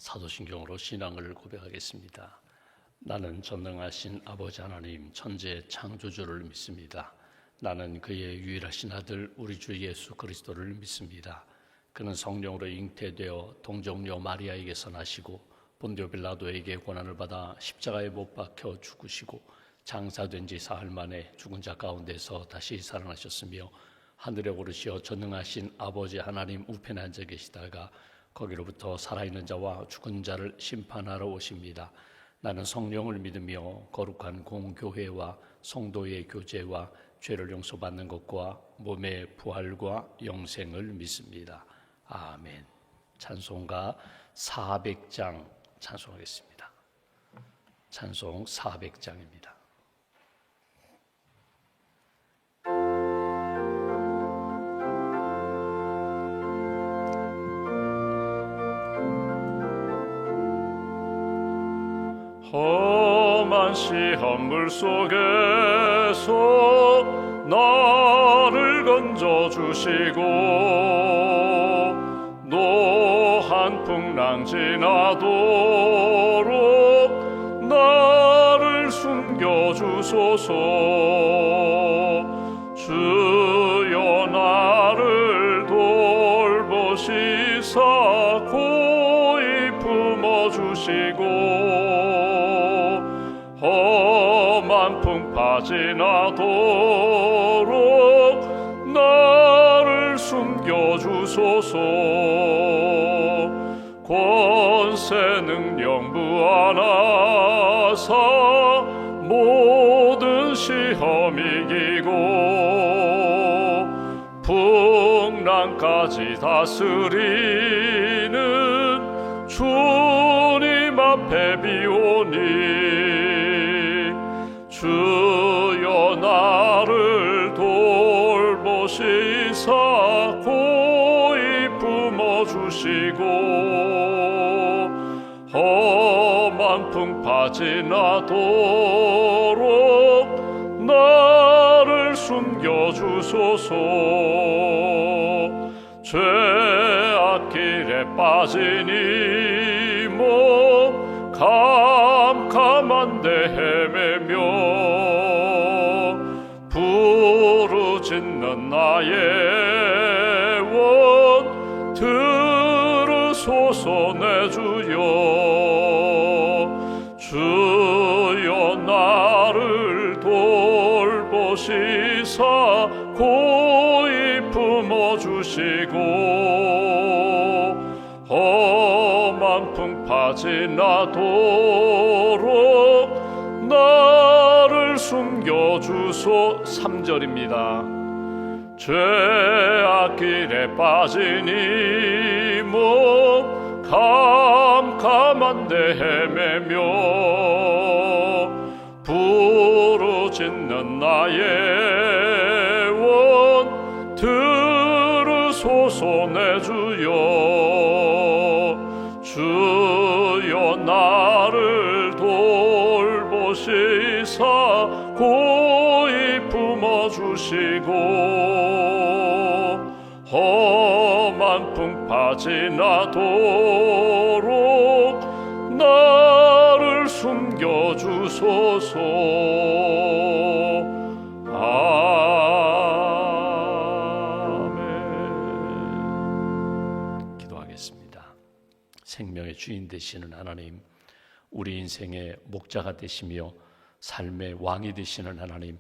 사도신경으로 신앙을 고백하겠습니다. 나는 전능하신 아버지 하나님 천지의 창조주를 믿습니다. 나는 그의 유일하신 아들 우리 주 예수 그리스도를 믿습니다. 그는 성령으로 잉태되어 동정녀 마리아에게서 나시고 본디오 빌라도에게 고난을 받아 십자가에 못 박혀 죽으시고 장사된 지 사흘 만에 죽은 자 가운데서 다시 살아나셨으며 하늘에 오르시어 전능하신 아버지 하나님 우편에 앉아 계시다가 거기로부터 살아있는 자와 죽은 자를 심판하러 오십니다. 나는 성령을 믿으며 거룩한 공교회와 성도의 교제와 죄를 용서받는 것과 몸의 부활과 영생을 믿습니다. 아멘. 찬송가 400장 찬송하겠습니다. 찬송 400장입니다. 험한 시험물 속에서 나를 건져주시고 노한 풍랑 지나도록 나를 숨겨주소서. 주여 나를 돌보시사 고이 품어주시고 험한 풍파 지나도록 나를 숨겨주소서. 권세 능력 무한하사 모든 시험 이기고 풍랑까지 다스리는 주님 앞에 비오니 주여 나를 돌보시사 고이 품어주시고 험한 풍파 지나도록 나를 숨겨주소서. 죄악 길에 빠진 이 몸 캄캄한데 헤매며 부르짖는 나의 원 들으소서. 내 주여 주여 나를 돌보시사 고이 품어주시고 험한 풍파 지나도록 나를 숨겨주소. 3절입니다. 죄악 길에 빠진 이 몸 캄캄한데 헤매며 부르짖는 나의 원 들으소서. 내 주여 주여 나를 돌보시사 고이 품어주시고 험한 풍파 지나도록 나를 숨겨주소서. 아멘. 기도하겠습니다. 생명의 주인 되시는 하나님, 우리 인생의 목자가 되시며 삶의 왕이 되시는 하나님,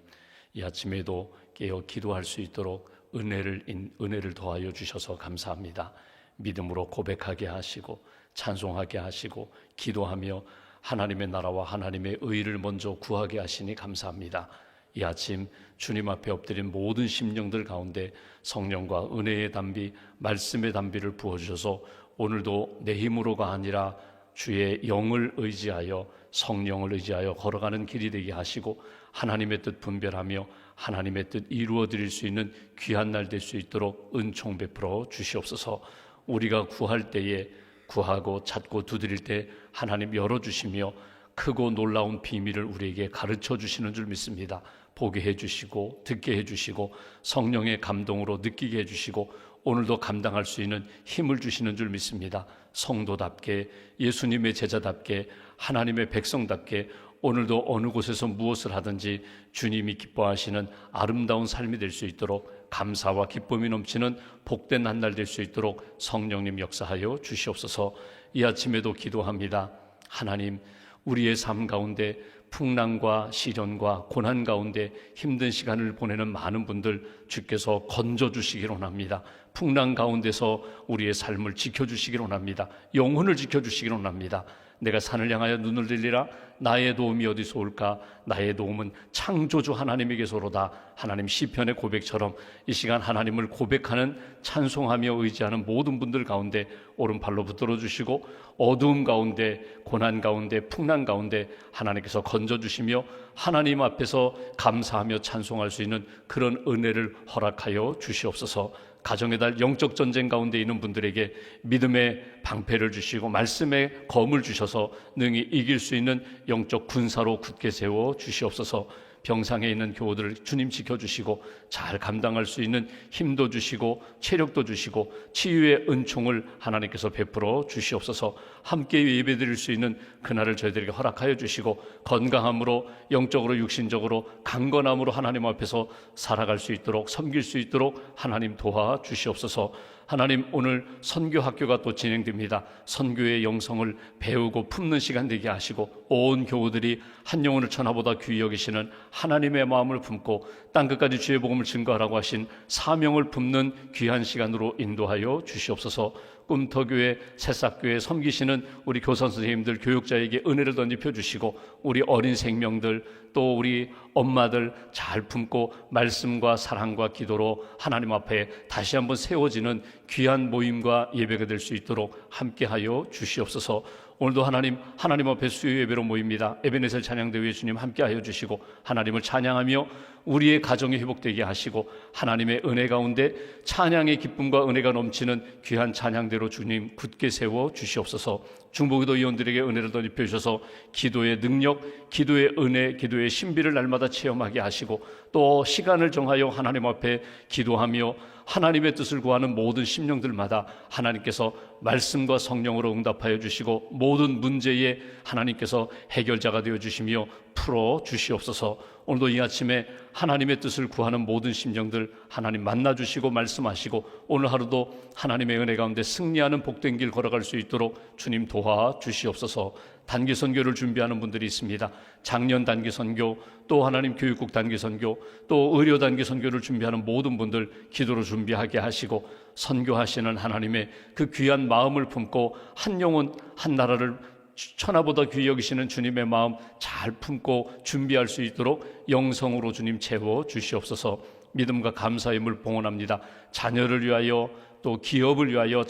이 아침에도 깨어 기도할 수 있도록 은혜를 더하여 주셔서 감사합니다. 믿음으로 고백하게 하시고 찬송하게 하시고 기도하며 하나님의 나라와 하나님의 의를 먼저 구하게 하시니 감사합니다. 이 아침 주님 앞에 엎드린 모든 심령들 가운데 성령과 은혜의 담비, 말씀의 담비를 부어주셔서 오늘도 내 힘으로가 아니라 주의 영을 의지하여 성령을 의지하여 걸어가는 길이 되게 하시고 하나님의 뜻 분별하며 하나님의 뜻 이루어 드릴 수 있는 귀한 날 될 수 있도록 은총 베풀어 주시옵소서. 우리가 구할 때에 구하고 찾고 두드릴 때 하나님 열어주시며 크고 놀라운 비밀을 우리에게 가르쳐 주시는 줄 믿습니다. 보게 해주시고 듣게 해주시고 성령의 감동으로 느끼게 해주시고 오늘도 감당할 수 있는 힘을 주시는 줄 믿습니다. 성도답게, 예수님의 제자답게, 하나님의 백성답게 오늘도 어느 곳에서 무엇을 하든지 주님이 기뻐하시는 아름다운 삶이 될 수 있도록, 감사와 기쁨이 넘치는 복된 한 날 될 수 있도록 성령님 역사하여 주시옵소서. 이 아침에도 기도합니다. 하나님, 우리의 삶 가운데 풍랑과 시련과 고난 가운데 힘든 시간을 보내는 많은 분들 주께서 건져주시기를 원합니다. 풍랑 가운데서 우리의 삶을 지켜주시기를 원합니다. 영혼을 지켜주시기를 원합니다. 내가 산을 향하여 눈을 들리라. 나의 도움이 어디서 올까? 나의 도움은 창조주 하나님에게서로다. 하나님 시편의 고백처럼 이 시간 하나님을 고백하는, 찬송하며 의지하는 모든 분들 가운데 오른팔로 붙들어 주시고, 어두움 가운데, 고난 가운데, 풍랑 가운데 하나님께서 건져주시며 하나님 앞에서 감사하며 찬송할 수 있는 그런 은혜를 허락하여 주시옵소서. 가정의 달 영적 전쟁 가운데 있는 분들에게 믿음의 방패를 주시고 말씀의 검을 주셔서 능히 이길 수 있는 영적 군사로 굳게 세워 주시옵소서. 병상에 있는 교우들을 주님 지켜주시고 잘 감당할 수 있는 힘도 주시고 체력도 주시고 치유의 은총을 하나님께서 베풀어 주시옵소서. 함께 예배드릴 수 있는 그날을 저희들에게 허락하여 주시고 건강함으로, 영적으로 육신적으로 강건함으로 하나님 앞에서 살아갈 수 있도록, 섬길 수 있도록 하나님 도와 주시옵소서. 하나님, 오늘 선교학교가 또 진행됩니다. 선교의 영성을 배우고 품는 시간 되게 하시고 온 교우들이 한 영혼을 천하보다 귀히 여기시는 하나님의 마음을 품고 땅끝까지 주의 복음을 증거하라고 하신 사명을 품는 귀한 시간으로 인도하여 주시옵소서. 꿈터교회, 새싹교회 섬기시는 우리 교사 선생님들, 교육자에게 은혜를 던집혀 주시고 우리 어린 생명들, 또 우리 엄마들 잘 품고 말씀과 사랑과 기도로 하나님 앞에 다시 한번 세워지는 귀한 모임과 예배가 될 수 있도록 함께하여 주시옵소서. 오늘도 하나님 앞에 수요 예배로 모입니다. 에베네셀 찬양대회 주님 함께하여 주시고 하나님을 찬양하며 우리의 가정이 회복되게 하시고 하나님의 은혜 가운데 찬양의 기쁨과 은혜가 넘치는 귀한 찬양대로 주님 굳게 세워 주시옵소서. 중보기도 위원들에게 은혜를 덧입혀 주셔서 기도의 능력, 기도의 은혜, 기도의 신비를 날마다 체험하게 하시고 또 시간을 정하여 하나님 앞에 기도하며 하나님의 뜻을 구하는 모든 심령들마다 하나님께서 말씀과 성령으로 응답하여 주시고 모든 문제에 하나님께서 해결자가 되어 주시며 풀어 주시옵소서. 오늘도 이 아침에 하나님의 뜻을 구하는 모든 심령들 하나님 만나 주시고 말씀하시고 오늘 하루도 하나님의 은혜 가운데 승리하는 복된 길 걸어갈 수 있도록 주님 도와 주시옵소서. 단기 선교를 준비하는 분들이 있습니다. 작년 단기 선교, 또 하나님 교육국 단기 선교, 또 의료 단기 선교를 준비하는 모든 분들 기도로 준비하게 하시고 선교하시는 하나님의 그 귀한 마음을 품고 한 영혼 한 나라를 천하보다 귀히 여기시는 주님의 마음 잘 품고 준비할 수 있도록 영성으로 주님 채워 주시옵소서. 믿음과 감사의 물 봉헌합니다. 자녀를 위하여 또 기업을 위하여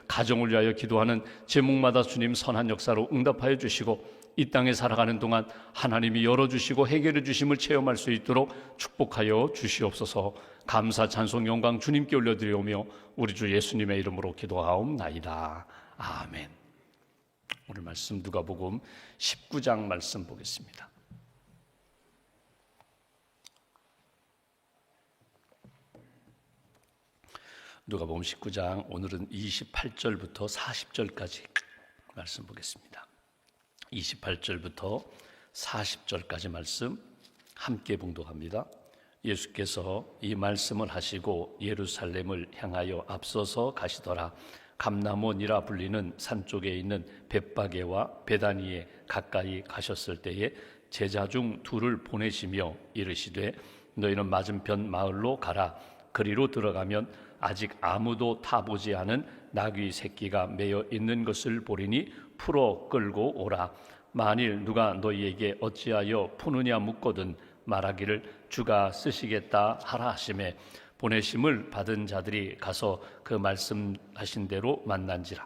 가정을 위하여 기도하는 제목마다 주님 선한 역사로 응답하여 주시고 이 땅에 살아가는 동안 하나님이 열어주시고 해결해 주심을 체험할 수 있도록 축복하여 주시옵소서. 감사 찬송 영광 주님께 올려드리오며 우리 주 예수님의 이름으로 기도하옵나이다. 아멘. 오늘 말씀 누가복음 19장 말씀 보겠습니다. 누가복음 19장 오늘은 28절부터 40절까지 말씀 보겠습니다. 28절부터 40절까지 말씀 함께 봉독합니다. 예수께서 이 말씀을 하시고 예루살렘을 향하여 앞서서 가시더라. 감람원이라 불리는 산 쪽에 있는 벳바게와 베다니에 가까이 가셨을 때에 제자 중 둘을 보내시며 이르시되 너희는 맞은편 마을로 가라. 그리로 들어가면 아직 아무도 타보지 않은 나귀 새끼가 매여 있는 것을 보리니 풀어 끌고 오라. 만일 누가 너희에게 어찌하여 푸느냐 묻거든 말하기를 주가 쓰시겠다 하라 하시매 보내심을 받은 자들이 가서 그 말씀하신 대로 만난지라.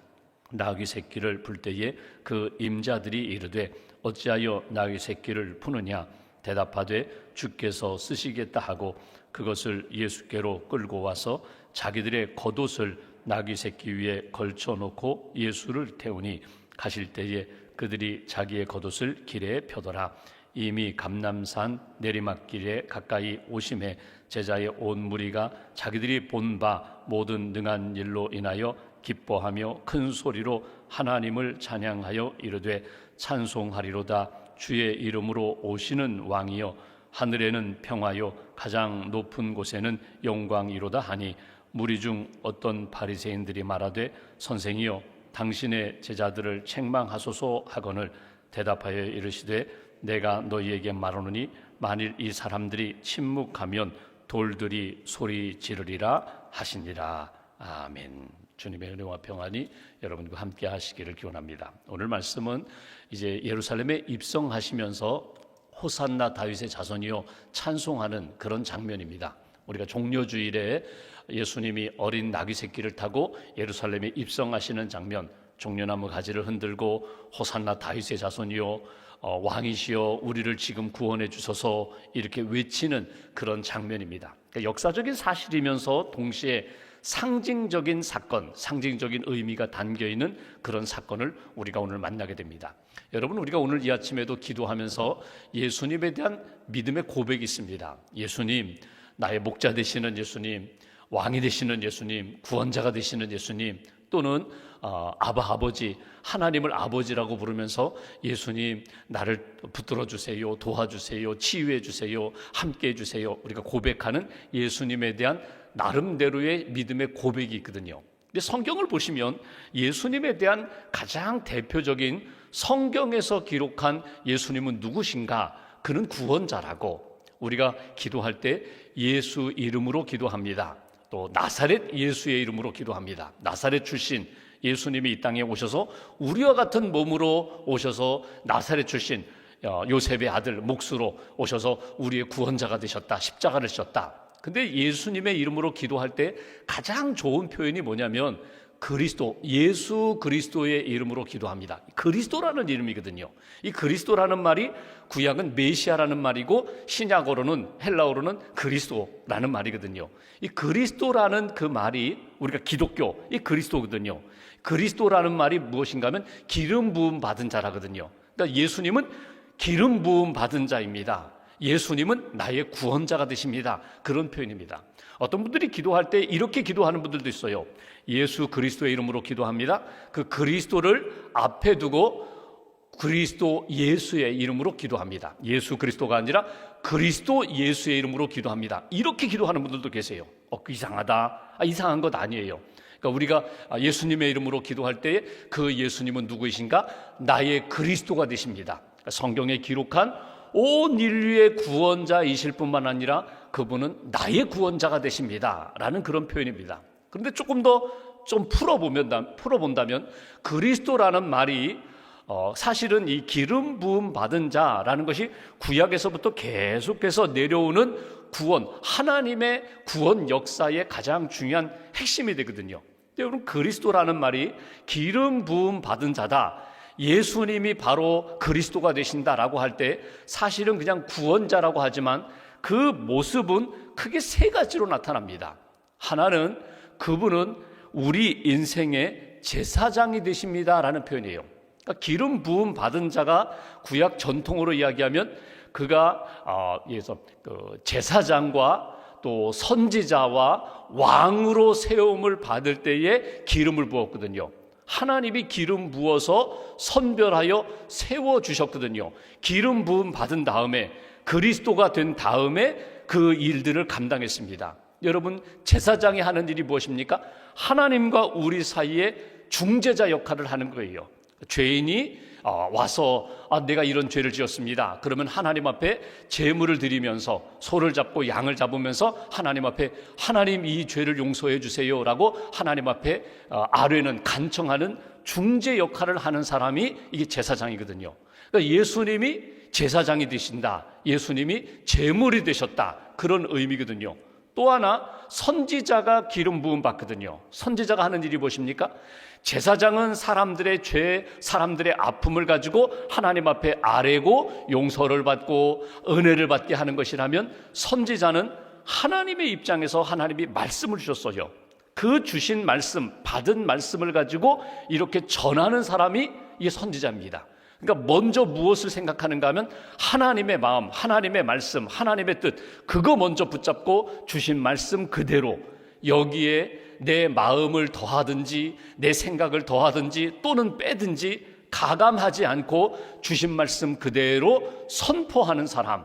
나귀 새끼를 풀 때에 그 임자들이 이르되 어찌하여 나귀 새끼를 푸느냐 대답하되 주께서 쓰시겠다 하고 그것을 예수께로 끌고 와서 자기들의 겉옷을 나귀 새끼 위에 걸쳐놓고 예수를 태우니 가실 때에 그들이 자기의 겉옷을 길에 펴더라. 이미 감람산 내리막길에 가까이 오심에 제자의 온 무리가 자기들이 본 바 모든 능한 일로 인하여 기뻐하며 큰 소리로 하나님을 찬양하여 이르되 찬송하리로다. 주의 이름으로 오시는 왕이여 하늘에는 평화요 가장 높은 곳에는 영광이로다 하니 무리 중 어떤 바리새인들이 말하되 선생이여 당신의 제자들을 책망하소서 하거늘 대답하여 이르시되 내가 너희에게 말하노니 만일 이 사람들이 침묵하면 돌들이 소리 지르리라 하시니라. 아멘. 주님의 은혜와 평안이 여러분과 함께 하시기를 기원합니다. 오늘 말씀은 이제 예루살렘에 입성하시면서 호산나 다윗의 자손이요 찬송하는 그런 장면입니다. 우리가 종려주일에 예수님이 어린 나귀 새끼를 타고 예루살렘에 입성하시는 장면, 종려나무 가지를 흔들고 호산나 다윗의 자손이요 왕이시여 우리를 지금 구원해 주소서 이렇게 외치는 그런 장면입니다. 그러니까 역사적인 사실이면서 동시에 상징적인 사건, 상징적인 의미가 담겨있는 그런 사건을 우리가 오늘 만나게 됩니다. 여러분, 우리가 오늘 이 아침에도 기도하면서 예수님에 대한 믿음의 고백이 있습니다. 예수님, 나의 목자 되시는 예수님, 왕이 되시는 예수님, 구원자가 되시는 예수님, 또는 아버지, 하나님을 아버지라고 부르면서 예수님 나를 붙들어 주세요, 도와주세요, 치유해 주세요, 함께 해주세요. 우리가 고백하는 예수님에 대한 나름대로의 믿음의 고백이 있거든요. 근데 성경을 보시면 예수님에 대한 가장 대표적인 성경에서 기록한 예수님은 누구신가? 그는 구원자라고. 우리가 기도할 때 예수 이름으로 기도합니다. 또 나사렛 예수의 이름으로 기도합니다. 나사렛 출신 예수님이 이 땅에 오셔서 우리와 같은 몸으로 오셔서 나사렛 출신 요셉의 아들 몫으로 오셔서 우리의 구원자가 되셨다. 십자가를 지셨다. 근데 예수님의 이름으로 기도할 때 가장 좋은 표현이 뭐냐면 그리스도, 예수 그리스도의 이름으로 기도합니다. 그리스도라는 이름이거든요. 이 그리스도라는 말이 구약은 메시아라는 말이고 신약어로는 헬라어로는 그리스도라는 말이거든요. 이 그리스도라는 그 말이 우리가 기독교, 이 그리스도거든요. 그리스도라는 말이 무엇인가 하면 기름 부음 받은 자라거든요. 그러니까 예수님은 기름 부음 받은 자입니다. 예수님은 나의 구원자가 되십니다. 그런 표현입니다. 어떤 분들이 기도할 때 이렇게 기도하는 분들도 있어요. 예수 그리스도의 이름으로 기도합니다. 그 그리스도를 앞에 두고 그리스도 예수의 이름으로 기도합니다. 예수 그리스도가 아니라 그리스도 예수의 이름으로 기도합니다. 이렇게 기도하는 분들도 계세요. 이상하다. 이상한 것 아니에요. 그러니까 우리가 예수님의 이름으로 기도할 때 그 예수님은 누구이신가? 나의 그리스도가 되십니다. 성경에 기록한 온 인류의 구원자이실 뿐만 아니라 그분은 나의 구원자가 되십니다 라는 그런 표현입니다. 그런데 조금 더 좀 풀어본다면 그리스도라는 말이 사실은 이 기름 부음 받은 자라는 것이 구약에서부터 계속해서 내려오는 구원, 하나님의 구원 역사의 가장 중요한 핵심이 되거든요. 여러분, 그리스도라는 말이 기름 부음 받은 자다, 예수님이 바로 그리스도가 되신다라고 할 때 사실은 그냥 구원자라고 하지만 그 모습은 크게 세 가지로 나타납니다. 하나는 그분은 우리 인생의 제사장이 되십니다라는 표현이에요. 그러니까 기름 부음 받은 자가 구약 전통으로 이야기하면 그가 제사장과 또 선지자와 왕으로 세움을 받을 때에 기름을 부었거든요. 하나님이 기름 부어서 선별하여 세워주셨거든요. 기름 부음 받은 다음에 그리스도가 된 다음에 그 일들을 감당했습니다. 여러분, 제사장이 하는 일이 무엇입니까? 하나님과 우리 사이에 중재자 역할을 하는 거예요. 죄인이 와서 내가 이런 죄를 지었습니다. 그러면 하나님 앞에 제물을 드리면서 소를 잡고 양을 잡으면서 하나님 앞에 하나님 이 죄를 용서해 주세요 라고 하나님 앞에 아뢰는 간청하는 중재 역할을 하는 사람이 이게 제사장이거든요. 그러니까 예수님이 제사장이 되신다, 예수님이 제물이 되셨다, 그런 의미거든요. 또 하나 선지자가 기름 부음 받거든요. 선지자가 하는 일이 무엇입니까? 제사장은 사람들의 죄, 사람들의 아픔을 가지고 하나님 앞에 아뢰고 용서를 받고 은혜를 받게 하는 것이라면 선지자는 하나님의 입장에서 하나님이 말씀을 주셨어요. 그 주신 말씀, 받은 말씀을 가지고 이렇게 전하는 사람이 이게 선지자입니다. 그러니까 먼저 무엇을 생각하는가 하면 하나님의 마음, 하나님의 말씀, 하나님의 뜻, 그거 먼저 붙잡고 주신 말씀 그대로 여기에 내 마음을 더하든지 내 생각을 더하든지 또는 빼든지 가감하지 않고 주신 말씀 그대로 선포하는 사람,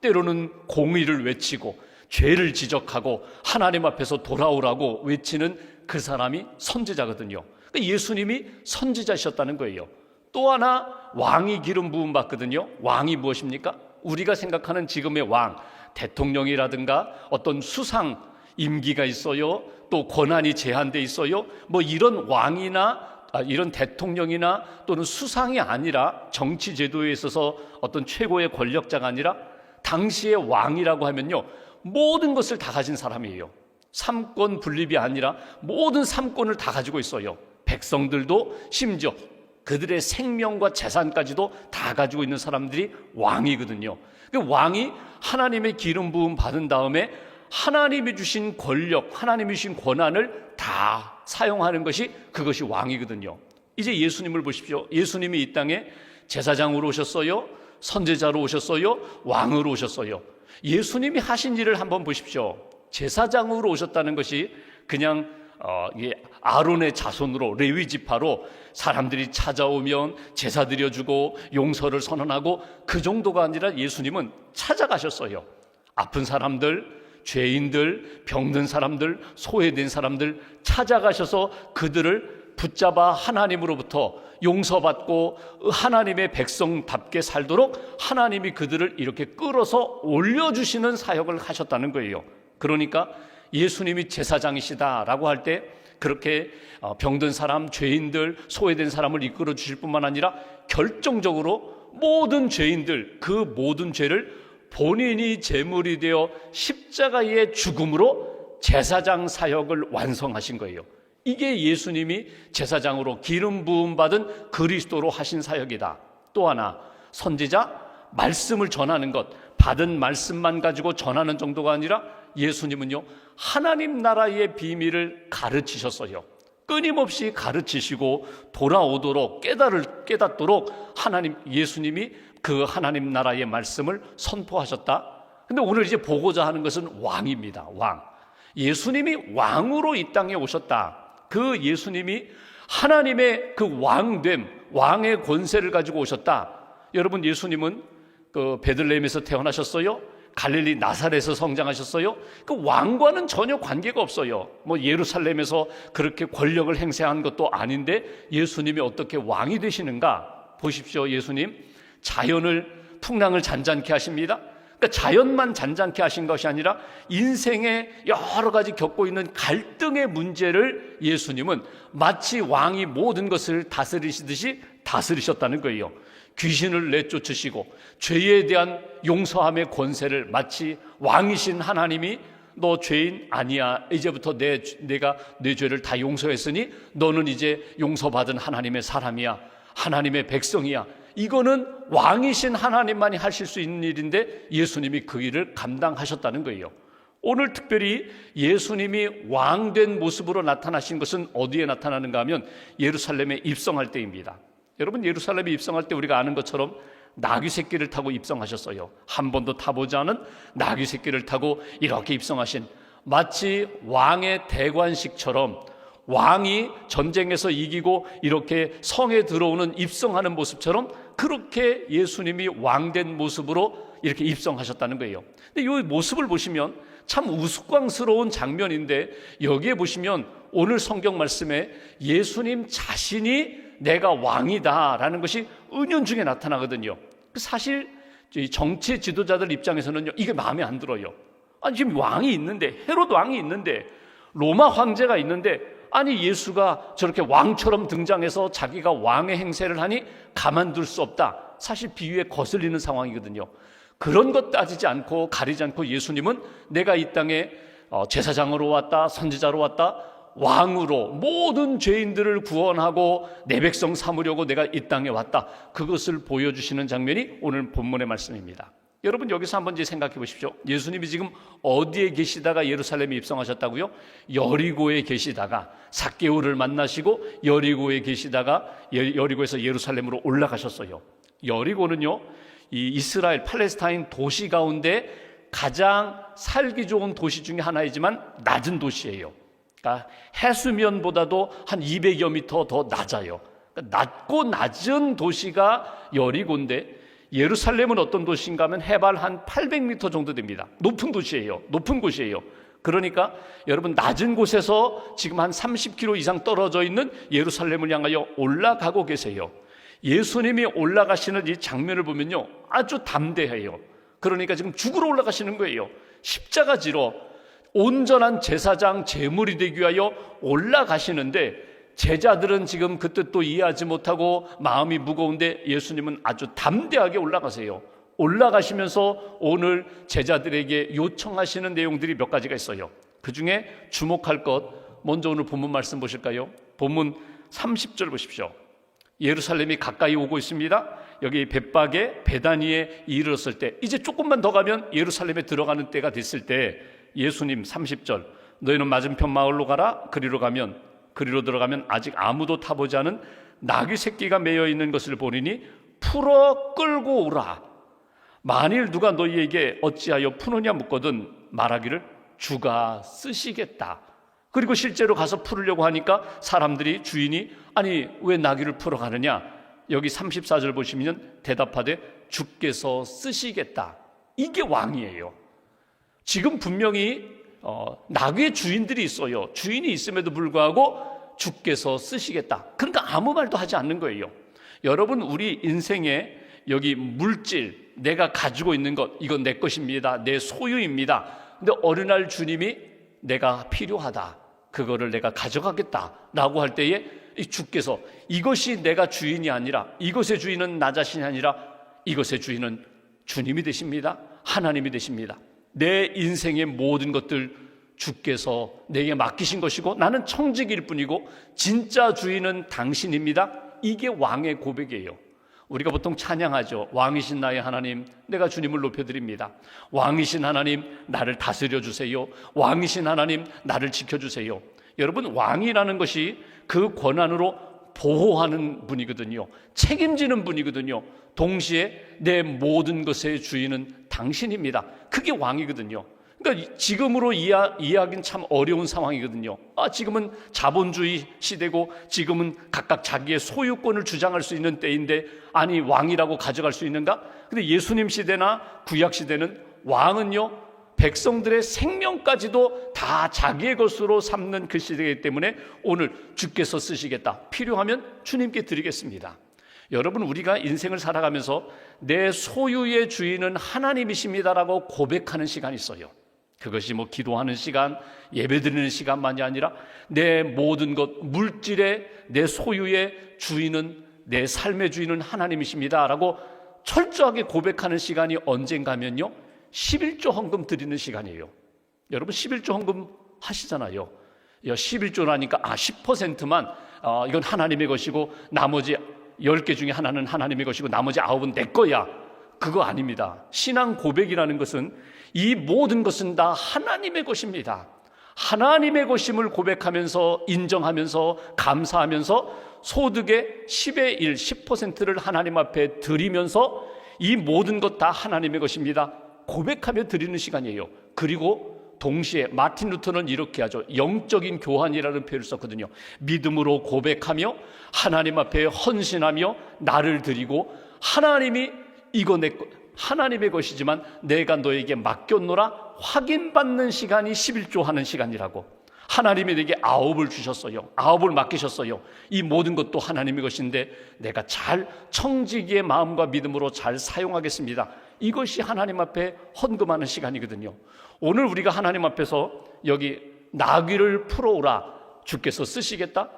때로는 공의를 외치고 죄를 지적하고 하나님 앞에서 돌아오라고 외치는 그 사람이 선지자거든요. 그러니까 예수님이 선지자셨다는 거예요. 또 하나 왕이 기름 부음 받거든요. 왕이 무엇입니까? 우리가 생각하는 지금의 왕, 대통령이라든가 어떤 수상 임기가 있어요. 또 권한이 제한돼 있어요. 뭐 이런 왕이나 이런 대통령이나 또는 수상이 아니라 정치 제도에 있어서 어떤 최고의 권력자가 아니라 당시의 왕이라고 하면요, 모든 것을 다 가진 사람이에요. 삼권 분립이 아니라 모든 삼권을 다 가지고 있어요. 백성들도 심지어 그들의 생명과 재산까지도 다 가지고 있는 사람들이 왕이거든요. 그 왕이 하나님의 기름 부음 받은 다음에 하나님이 주신 권력, 하나님이 주신 권한을 다 사용하는 것이 그것이 왕이거든요. 이제 예수님을 보십시오. 예수님이 이 땅에 제사장으로 오셨어요, 선지자로 오셨어요, 왕으로 오셨어요. 예수님이 하신 일을 한번 보십시오. 제사장으로 오셨다는 것이 그냥 아론의 자손으로 레위 지파로 사람들이 찾아오면 제사 드려주고 용서를 선언하고 그 정도가 아니라 예수님은 찾아가셨어요. 아픈 사람들, 죄인들, 병든 사람들, 소외된 사람들 찾아가셔서 그들을 붙잡아 하나님으로부터 용서받고 하나님의 백성답게 살도록 하나님이 그들을 이렇게 끌어서 올려주시는 사역을 하셨다는 거예요. 그러니까 예수님이 제사장이시다라고 할 때 그렇게 병든 사람, 죄인들, 소외된 사람을 이끌어 주실 뿐만 아니라 결정적으로 모든 죄인들, 그 모든 죄를 본인이 제물이 되어 십자가의 죽음으로 제사장 사역을 완성하신 거예요. 이게 예수님이 제사장으로 기름 부음 받은 그리스도로 하신 사역이다. 또 하나, 선지자, 말씀을 전하는 것, 받은 말씀만 가지고 전하는 정도가 아니라 예수님은요, 하나님 나라의 비밀을 가르치셨어요. 끊임없이 가르치시고 돌아오도록 깨닫도록 하나님, 예수님이 그 하나님 나라의 말씀을 선포하셨다. 근데 오늘 이제 보고자 하는 것은 왕입니다. 왕. 예수님이 왕으로 이 땅에 오셨다. 그 예수님이 하나님의 그 왕됨, 왕의 권세를 가지고 오셨다. 여러분, 예수님은 그 베들레헴에서 태어나셨어요. 갈릴리 나사렛에서 성장하셨어요. 그 왕과는 전혀 관계가 없어요. 뭐 예루살렘에서 그렇게 권력을 행사한 것도 아닌데 예수님이 어떻게 왕이 되시는가? 보십시오. 예수님 자연을, 풍랑을 잔잔케 하십니다. 그러니까 자연만 잔잔케 하신 것이 아니라 인생에 여러 가지 겪고 있는 갈등의 문제를 예수님은 마치 왕이 모든 것을 다스리시듯이 다스리셨다는 거예요. 귀신을 내쫓으시고 죄에 대한 용서함의 권세를 마치 왕이신 하나님이 너 죄인 아니야, 이제부터 내가 내 죄를 다 용서했으니 너는 이제 용서받은 하나님의 사람이야, 하나님의 백성이야. 이거는 왕이신 하나님만이 하실 수 있는 일인데 예수님이 그 일을 감당하셨다는 거예요. 오늘 특별히 예수님이 왕된 모습으로 나타나신 것은 어디에 나타나는가 하면 예루살렘에 입성할 때입니다. 여러분, 예루살렘에 입성할 때 우리가 아는 것처럼 나귀 새끼를 타고 입성하셨어요. 한 번도 타보지 않은 나귀 새끼를 타고 이렇게 입성하신, 마치 왕의 대관식처럼 왕이 전쟁에서 이기고 이렇게 성에 들어오는 입성하는 모습처럼 그렇게 예수님이 왕된 모습으로 이렇게 입성하셨다는 거예요. 근데 이 모습을 보시면 참 우스꽝스러운 장면인데, 여기에 보시면 오늘 성경 말씀에 예수님 자신이 내가 왕이다라는 것이 은연중에 나타나거든요. 사실 정치 지도자들 입장에서는요, 이게 마음에 안 들어요. 아니, 지금 왕이 있는데, 헤롯 왕이 있는데, 로마 황제가 있는데, 아니 예수가 저렇게 왕처럼 등장해서 자기가 왕의 행세를 하니 가만둘 수 없다. 사실 비유에 거슬리는 상황이거든요. 그런 것 따지지 않고 가리지 않고 예수님은 내가 이 땅에 제사장으로 왔다, 선지자로 왔다, 왕으로 모든 죄인들을 구원하고 내 백성 삼으려고 내가 이 땅에 왔다. 그것을 보여주시는 장면이 오늘 본문의 말씀입니다. 여러분 여기서 한번 이제 생각해 보십시오. 예수님이 지금 어디에 계시다가 예루살렘에 입성하셨다고요? 여리고에 계시다가 삭개오를 만나시고 여리고에 계시다가 여리고에서 예루살렘으로 올라가셨어요. 여리고는요, 이 이스라엘 팔레스타인 도시 가운데 가장 살기 좋은 도시 중에 하나이지만 낮은 도시예요. 그러니까 해수면보다도 한 200여 미터 더 낮아요. 그러니까 낮고 낮은 도시가 여리고인데, 예루살렘은 어떤 도시인가 하면 해발 한 800m 정도 됩니다. 높은 도시예요. 높은 곳이에요. 그러니까 여러분, 낮은 곳에서 지금 한 30km 이상 떨어져 있는 예루살렘을 향하여 올라가고 계세요. 예수님이 올라가시는 이 장면을 보면요, 아주 담대해요. 그러니까 지금 죽으러 올라가시는 거예요. 십자가 지러 온전한 제사장 제물이 되기 위하여 올라가시는데, 제자들은 지금 그 뜻도 이해하지 못하고 마음이 무거운데 예수님은 아주 담대하게 올라가세요. 올라가시면서 오늘 제자들에게 요청하시는 내용들이 몇 가지가 있어요. 그 중에 주목할 것, 먼저 오늘 본문 말씀 보실까요? 본문 30절 보십시오. 예루살렘이 가까이 오고 있습니다. 여기 벳박에 베다니에 이르렀을 때, 이제 조금만 더 가면 예루살렘에 들어가는 때가 됐을 때, 예수님 30절, 너희는 맞은편 마을로 가라. 그리로 들어가면 아직 아무도 타보지 않은 나귀 새끼가 매여 있는 것을 보리니 풀어 끌고 오라. 만일 누가 너희에게 어찌하여 푸느냐 묻거든 말하기를 주가 쓰시겠다. 그리고 실제로 가서 풀으려고 하니까 사람들이, 주인이 아니 왜 나귀를 풀어 가느냐, 여기 34절 보시면 대답하되 주께서 쓰시겠다. 이게 왕이에요. 지금 분명히 나귀의 주인들이 있어요. 주인이 있음에도 불구하고 주께서 쓰시겠다. 그러니까 아무 말도 하지 않는 거예요. 여러분, 우리 인생에 여기 물질, 내가 가지고 있는 것, 이건 내 것입니다. 내 소유입니다. 근데 어느 날 주님이 내가 필요하다, 그거를 내가 가져가겠다라고 할 때에 이 주께서, 이것이 내가 주인이 아니라, 이것의 주인은 나 자신이 아니라 이것의 주인은 주님이 되십니다. 하나님이 되십니다. 내 인생의 모든 것들 주께서 내게 맡기신 것이고 나는 청직일 뿐이고 진짜 주인은 당신입니다. 이게 왕의 고백이에요. 우리가 보통 찬양하죠. 왕이신 나의 하나님, 내가 주님을 높여드립니다. 왕이신 하나님, 나를 다스려 주세요. 왕이신 하나님, 나를 지켜주세요. 여러분, 왕이라는 것이 그 권한으로 보호하는 분이거든요. 책임지는 분이거든요. 동시에 내 모든 것의 주인은 당신입니다. 그게 왕이거든요. 그러니까 지금으로 이해하기는 참 어려운 상황이거든요. 지금은 자본주의 시대고 지금은 각각 자기의 소유권을 주장할 수 있는 때인데, 아니 왕이라고 가져갈 수 있는가? 근데 예수님 시대나 구약 시대는 왕은요, 백성들의 생명까지도 다 자기의 것으로 삼는 그 시대이기 때문에 오늘 주께서 쓰시겠다, 필요하면 주님께 드리겠습니다. 여러분, 우리가 인생을 살아가면서 내 소유의 주인은 하나님이십니다라고 고백하는 시간이 있어요. 그것이 뭐 기도하는 시간, 예배드리는 시간만이 아니라 내 모든 것, 물질의 내 소유의 주인은, 내 삶의 주인은 하나님이십니다라고 철저하게 고백하는 시간이 언젠가면요, 11조 헌금 드리는 시간이에요. 여러분, 11조 헌금 하시잖아요. 11조라니까 10%만 이건 하나님의 것이고 나머지 10개 중에 하나는 하나님의 것이고 나머지 9은 내 거야. 그거 아닙니다. 신앙 고백이라는 것은 이 모든 것은 다 하나님의 것입니다. 하나님의 것임을 고백하면서, 인정하면서, 감사하면서 소득의 10의 1, 10%를 하나님 앞에 드리면서 이 모든 것 다 하나님의 것입니다, 고백하며 드리는 시간이에요. 그리고 동시에 마틴 루터는 이렇게 하죠. 영적인 교환이라는 표현을 썼거든요. 믿음으로 고백하며 하나님 앞에 헌신하며 나를 드리고, 하나님이 이거 내 것, 하나님의 것이지만 내가 너에게 맡겼노라 확인받는 시간이 11조 하는 시간이라고. 하나님이 내게 9을 주셨어요. 9을 맡기셨어요. 이 모든 것도 하나님의 것인데 내가 잘 청지기의 마음과 믿음으로 잘 사용하겠습니다. 이것이 하나님 앞에 헌금하는 시간이거든요. 오늘 우리가 하나님 앞에서 여기 나귀를 풀어오라, 주께서 쓰시겠다.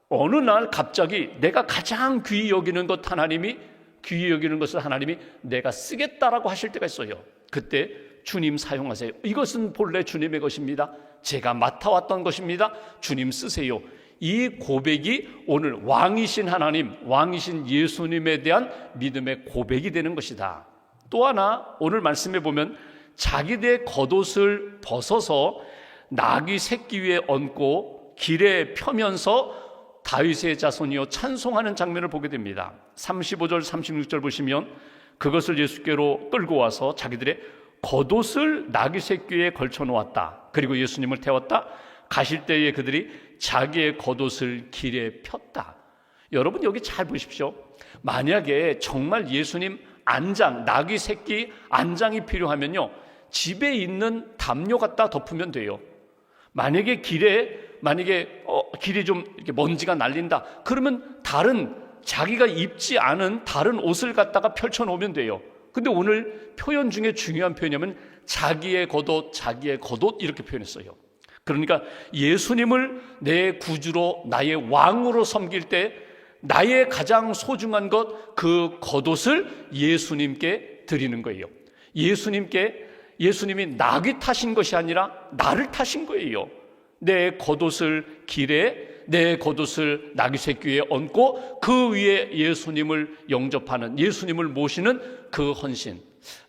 어느 날 갑자기 내가 가장 귀히 여기는 것, 하나님이 귀히 여기는 것을 하나님이 내가 쓰겠다라고 하실 때가 있어요. 그때 주님 사용하세요. 이것은 본래 주님의 것입니다. 제가 맡아왔던 것입니다. 주님 쓰세요. 이 고백이 오늘 왕이신 하나님, 왕이신 예수님에 대한 믿음의 고백이 되는 것이다. 또 하나 오늘 말씀해 보면 자기들의 겉옷을 벗어서 나귀 새끼 위에 얹고 길에 펴면서 다윗의 자손이여 찬송하는 장면을 보게 됩니다. 35절 36절 보시면 그것을 예수께로 끌고 와서 자기들의 겉옷을 나귀 새끼에 걸쳐 놓았다. 그리고 예수님을 태웠다. 가실 때에 그들이 자기의 겉옷을 길에 폈다. 여러분 여기 잘 보십시오. 만약에 정말 예수님 안장, 나귀 새끼 안장이 필요하면요, 집에 있는 담요 갖다 덮으면 돼요. 만약에 길에 좀 이렇게 먼지가 날린다, 그러면 다른 자기가 입지 않은 다른 옷을 갖다가 펼쳐 놓으면 돼요. 근데 오늘 표현 중에 중요한 표현이면 자기의 겉옷 이렇게 표현했어요. 그러니까 예수님을 내 구주로 나의 왕으로 섬길 때 나의 가장 소중한 것, 그 겉옷을 예수님께 드리는 거예요. 예수님이 나귀 타신 것이 아니라 나를 타신 거예요. 내 겉옷을 길에, 내 겉옷을 나귀 새끼에 얹고 그 위에 예수님을 영접하는, 예수님을 모시는 그 헌신.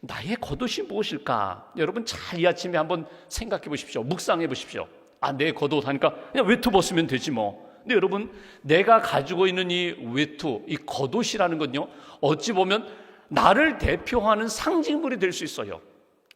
나의 겉옷이 무엇일까? 여러분 잘 이 아침에 한번 생각해 보십시오. 묵상해 보십시오. 내 겉옷 하니까 그냥 외투 벗으면 되지 뭐. 근데 여러분, 내가 가지고 있는 이 외투, 이 겉옷이라는 건요, 어찌 보면 나를 대표하는 상징물이 될 수 있어요.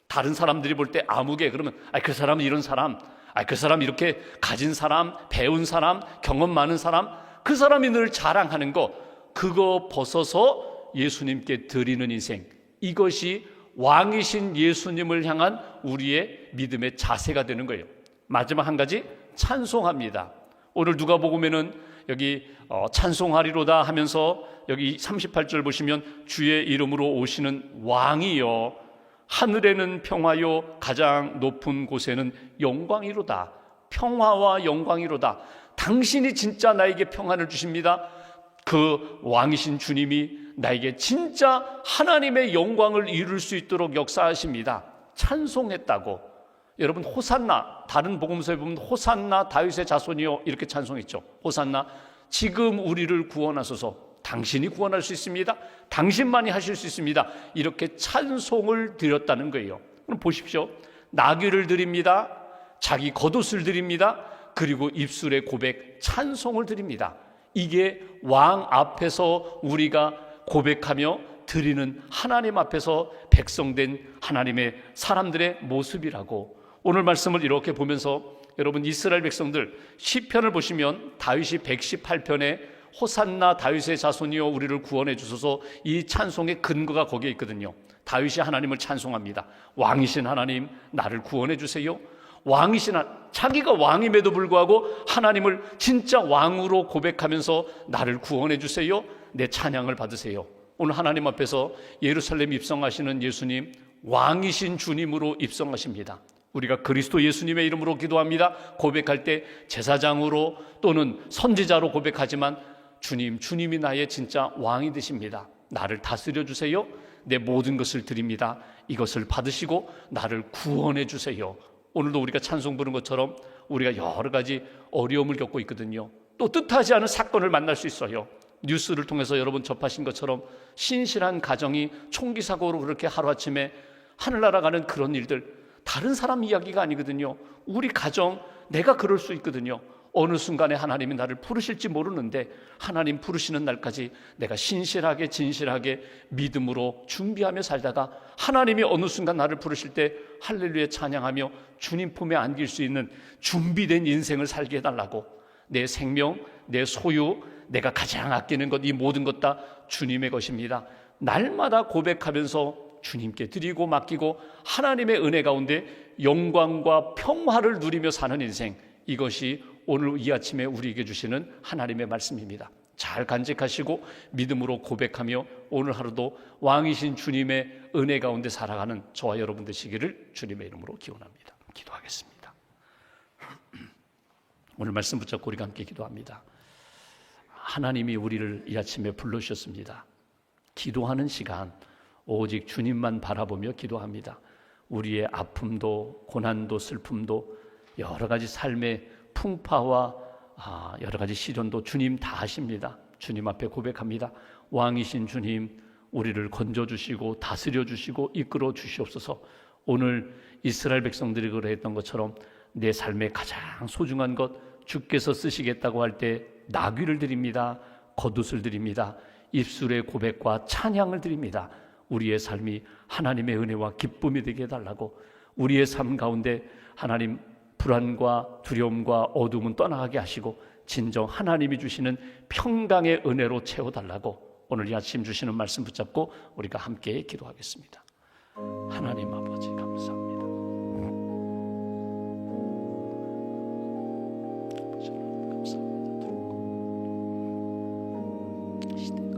다른 사람들이 볼 때 아무개 그러면 그 사람은 이런 사람, 그 사람 이렇게 가진 사람, 배운 사람, 경험 많은 사람, 그 사람이 늘 자랑하는 거, 그거 벗어서 예수님께 드리는 인생, 이것이 왕이신 예수님을 향한 우리의 믿음의 자세가 되는 거예요. 마지막 한 가지, 찬송합니다. 오늘 누가복음에는 여기 찬송하리로다 하면서 여기 38절 보시면 주의 이름으로 오시는 왕이여 하늘에는 평화요 가장 높은 곳에는 영광이로다. 평화와 영광이로다. 당신이 진짜 나에게 평안을 주십니다. 그 왕이신 주님이 나에게 진짜 하나님의 영광을 이룰 수 있도록 역사하십니다. 찬송했다고. 여러분 호산나, 다른 복음서에 보면 호산나 다윗의 자손이요 이렇게 찬송했죠. 호산나, 지금 우리를 구원하소서. 당신이 구원할 수 있습니다. 당신만이 하실 수 있습니다. 이렇게 찬송을 드렸다는 거예요. 그럼 보십시오. 나귀를 드립니다. 자기 겉옷을 드립니다. 그리고 입술의 고백, 찬송을 드립니다. 이게 왕 앞에서 우리가 고백하며 드리는 하나님 앞에서 백성된 하나님의 사람들의 모습이라고. 오늘 말씀을 이렇게 보면서 여러분 이스라엘 백성들 시편을 보시면 다윗이 118편에 호산나 다윗의 자손이여 우리를 구원해 주소서, 이 찬송의 근거가 거기에 있거든요. 다윗이 하나님을 찬송합니다. 왕이신 하나님 나를 구원해 주세요. 자기가 왕임에도 불구하고 하나님을 진짜 왕으로 고백하면서 나를 구원해 주세요. 내 찬양을 받으세요. 오늘 하나님 앞에서 예루살렘 입성하시는 예수님, 왕이신 주님으로 입성하십니다. 우리가 그리스도 예수님의 이름으로 기도합니다. 고백할 때 제사장으로 또는 선지자로 고백하지만 주님이 나의 진짜 왕이 되십니다. 나를 다스려 주세요. 내 모든 것을 드립니다. 이것을 받으시고 나를 구원해 주세요. 오늘도 우리가 찬송 부른 것처럼 우리가 여러 가지 어려움을 겪고 있거든요. 또 뜻하지 않은 사건을 만날 수 있어요. 뉴스를 통해서 여러분 접하신 것처럼 신실한 가정이 총기 사고로 그렇게 하루아침에 하늘나라 가는 그런 일들, 다른 사람 이야기가 아니거든요. 우리 가정, 내가 그럴 수 있거든요. 어느 순간에 하나님이 나를 부르실지 모르는데 하나님 부르시는 날까지 내가 신실하게 진실하게 믿음으로 준비하며 살다가 하나님이 어느 순간 나를 부르실 때 할렐루야 찬양하며 주님 품에 안길 수 있는 준비된 인생을 살게 해달라고. 내 생명, 내 소유, 내가 가장 아끼는 것, 이 모든 것 다 주님의 것입니다. 날마다 고백하면서 주님께 드리고 맡기고 하나님의 은혜 가운데 영광과 평화를 누리며 사는 인생, 이것이 오늘 이 아침에 우리에게 주시는 하나님의 말씀입니다. 잘 간직하시고 믿음으로 고백하며 오늘 하루도 왕이신 주님의 은혜 가운데 살아가는 저와 여러분 되시기를 주님의 이름으로 기원합니다. 기도하겠습니다. 오늘 말씀 붙잡고 우리가 함께 기도합니다. 하나님이 우리를 이 아침에 불러주셨습니다. 기도하는 시간 오직 주님만 바라보며 기도합니다. 우리의 아픔도 고난도 슬픔도 여러 가지 삶의 풍파와 여러 가지 시련도 주님 다 아십니다. 주님 앞에 고백합니다. 왕이신 주님, 우리를 건져주시고 다스려주시고 이끌어주시옵소서. 오늘 이스라엘 백성들이 그랬던 것처럼 내 삶의 가장 소중한 것 주께서 쓰시겠다고 할 때 나귀를 드립니다. 겉옷을 드립니다. 입술의 고백과 찬양을 드립니다. 우리의 삶이 하나님의 은혜와 기쁨이 되게 해달라고, 우리의 삶 가운데 하나님 불안과 두려움과 어둠은 떠나가게 하시고 진정 하나님이 주시는 평강의 은혜로 채워달라고 오늘 이 아침 주시는 말씀 붙잡고 우리가 함께 기도하겠습니다. 하나님 아버지 감사합니다. 아버지 감사합니다. 시대